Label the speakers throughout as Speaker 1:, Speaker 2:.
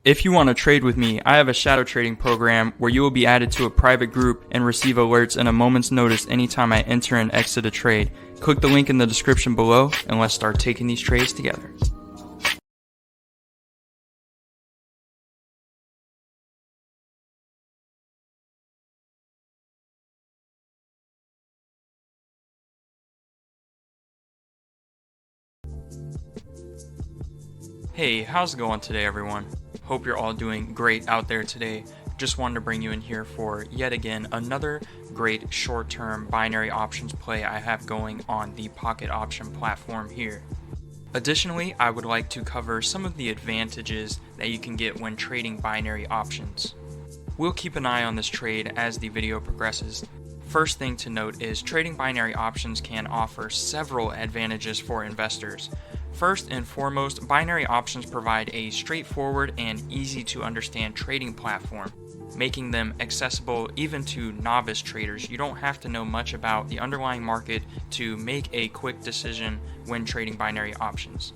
Speaker 1: If you want to trade with me, I have a shadow trading program where you will be added to a private group and receive alerts in a moment's notice anytime I enter and exit a trade. Click the link in the description below and let's start taking these trades together. Hey, how's it going today, everyone? Hope you're all doing great out there today. Just wanted to bring you in here for yet again another great short-term binary options play I have going on the Pocket Option platform here. Additionally, I would like to cover some of the advantages that you can get when trading binary options. We'll keep an eye on this trade as the video progresses. First thing to note is trading binary options can offer several advantages for investors. First and foremost, binary options provide a straightforward and easy to understand trading platform, making them accessible even to novice traders. You don't have to know much about the underlying market to make a quick decision when trading binary options.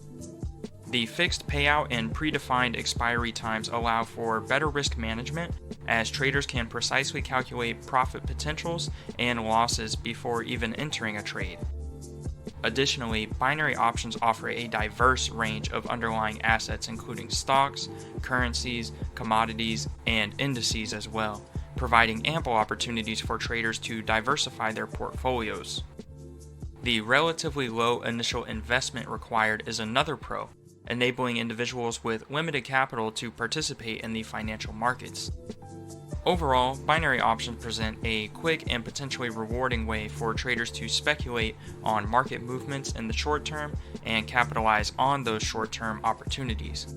Speaker 1: The fixed payout and predefined expiry times allow for better risk management, as traders can precisely calculate profit potentials and losses before even entering a trade. Additionally, binary options offer a diverse range of underlying assets, including stocks, currencies, commodities, and indices as well, providing ample opportunities for traders to diversify their portfolios. The relatively low initial investment required is another pro, enabling individuals with limited capital to participate in the financial markets. Overall, binary options present a quick and potentially rewarding way for traders to speculate on market movements in the short term and capitalize on those short-term opportunities.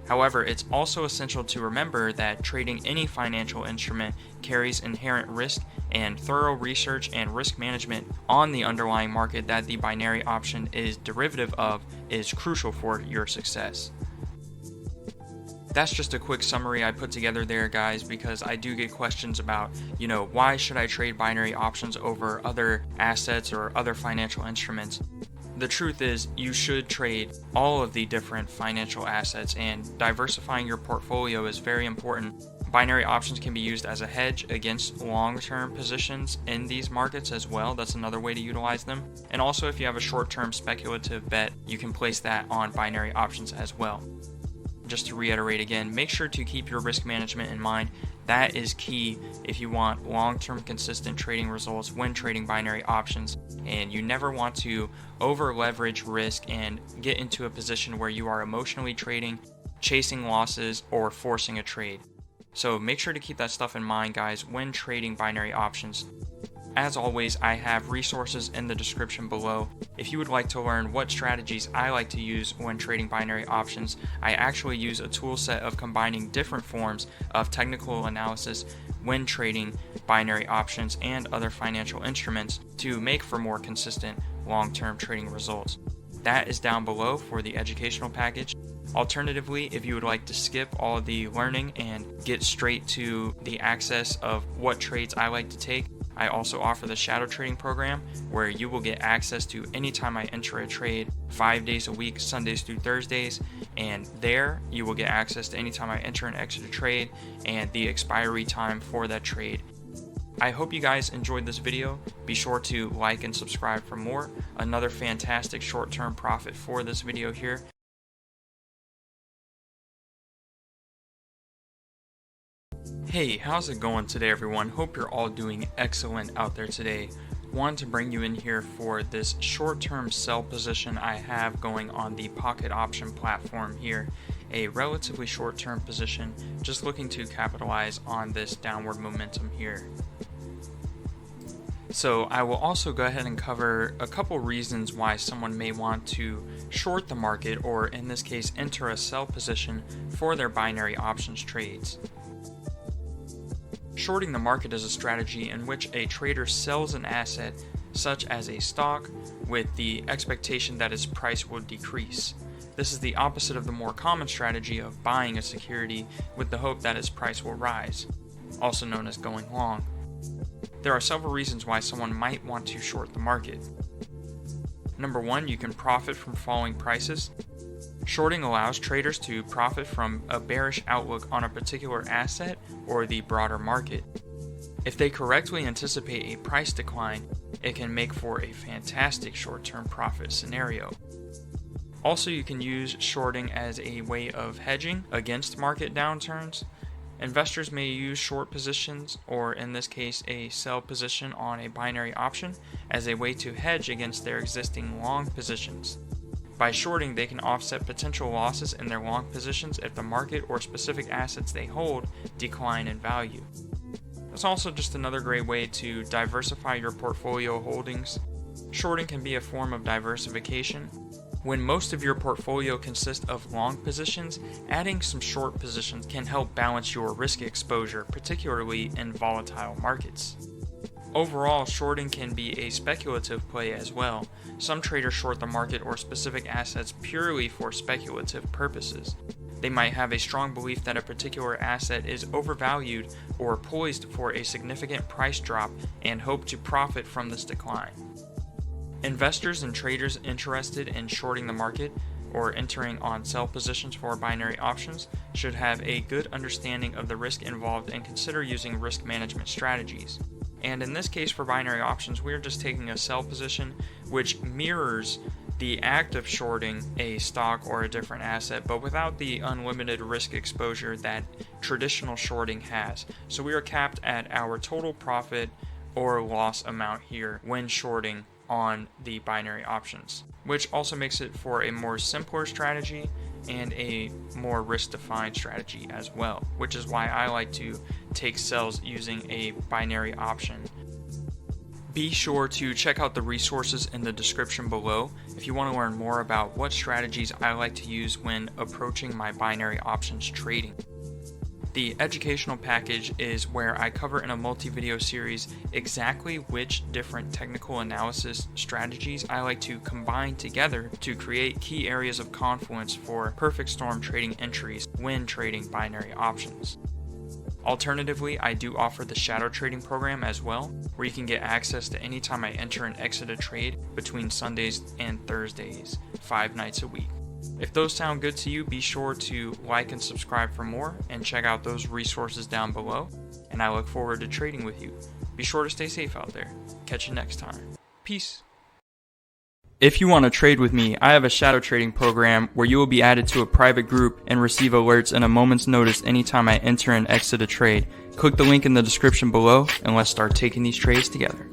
Speaker 1: However, it's also essential to remember that trading any financial instrument carries inherent risk, and thorough research and risk management on the underlying market that the binary option is derivative of is crucial for your success. That's just a quick summary I put together there, guys, because I do get questions about, why should I trade binary options over other assets or other financial instruments? The truth is, you should trade all of the different financial assets, and diversifying your portfolio is very important. Binary options can be used as a hedge against long-term positions in these markets as well. That's another way to utilize them. And also, if you have a short-term speculative bet, you can place that on binary options as well. Just to reiterate again, make sure to keep your risk management in mind. That is key if you want long-term consistent trading results when trading binary options, and you never want to over-leverage risk and get into a position where you are emotionally trading, chasing losses, or forcing a trade. So make sure to keep that stuff in mind, guys, when trading binary options. As always, I have resources in the description below. If you would like to learn what strategies I like to use when trading binary options, I actually use a tool set of combining different forms of technical analysis when trading binary options and other financial instruments to make for more consistent long-term trading results. That is down below for the educational package. Alternatively, if you would like to skip all of the learning and get straight to the access of what trades I like to take, I also offer the shadow trading program, where you will get access to anytime I enter a trade 5 days a week, Sundays through Thursdays, and there you will get access to anytime I enter and exit a trade and the expiry time for that trade. I hope you guys enjoyed this video. Be sure to like and subscribe for more. Another fantastic short-term profit for this video here. Hey, how's it going today, everyone? Hope you're all doing excellent out there today. Wanted to bring you in here for this short-term sell position I have going on the Pocket Option platform here. A relatively short-term position, just looking to capitalize on this downward momentum here. So I will also go ahead and cover a couple reasons why someone may want to short the market, or in this case enter a sell position for their binary options trades. Shorting the market is a strategy in which a trader sells an asset, such as a stock, with the expectation that its price will decrease. This is the opposite of the more common strategy of buying a security with the hope that its price will rise, also known as going long. There are several reasons why someone might want to short the market. Number one, you can profit from falling prices. Shorting allows traders to profit from a bearish outlook on a particular asset or the broader market. If they correctly anticipate a price decline, it can make for a fantastic short-term profit scenario. Also, you can use shorting as a way of hedging against market downturns. Investors may use short positions, or in this case a sell position on a binary option, as a way to hedge against their existing long positions. By shorting, they can offset potential losses in their long positions if the market or specific assets they hold decline in value. It's also just another great way to diversify your portfolio holdings. Shorting can be a form of diversification. When most of your portfolio consists of long positions, adding some short positions can help balance your risk exposure, particularly in volatile markets. Overall, shorting can be a speculative play as well. Some traders short the market or specific assets purely for speculative purposes. They might have a strong belief that a particular asset is overvalued or poised for a significant price drop and hope to profit from this decline. Investors and traders interested in shorting the market or entering on sell positions for binary options should have a good understanding of the risk involved and consider using risk management strategies. And in this case for binary options, we are just taking a sell position which mirrors the act of shorting a stock or a different asset, but without the unlimited risk exposure that traditional shorting has. So we are capped at our total profit or loss amount here when shorting on the binary options, which also makes it for a more simpler strategy and a more risk-defined strategy as well, which is why I like to take sells using a binary option. Be sure to check out the resources in the description below if you want to learn more about what strategies I like to use when approaching my binary options trading. The educational package is where I cover in a multi-video series exactly which different technical analysis strategies I like to combine together to create key areas of confluence for perfect storm trading entries when trading binary options. Alternatively, I do offer the shadow trading program as well, where you can get access to any time I enter and exit a trade between Sundays and Thursdays, 5 nights a week. If those sound good to you, be sure to like and subscribe for more and check out those resources down below, and I look forward to trading with you. Be sure to stay safe out there. Catch you next time. Peace. If you want to trade with me, I have a shadow trading program where you will be added to a private group and receive alerts in a moment's notice anytime I enter and exit a trade. Click the link in the description below and let's start taking these trades together.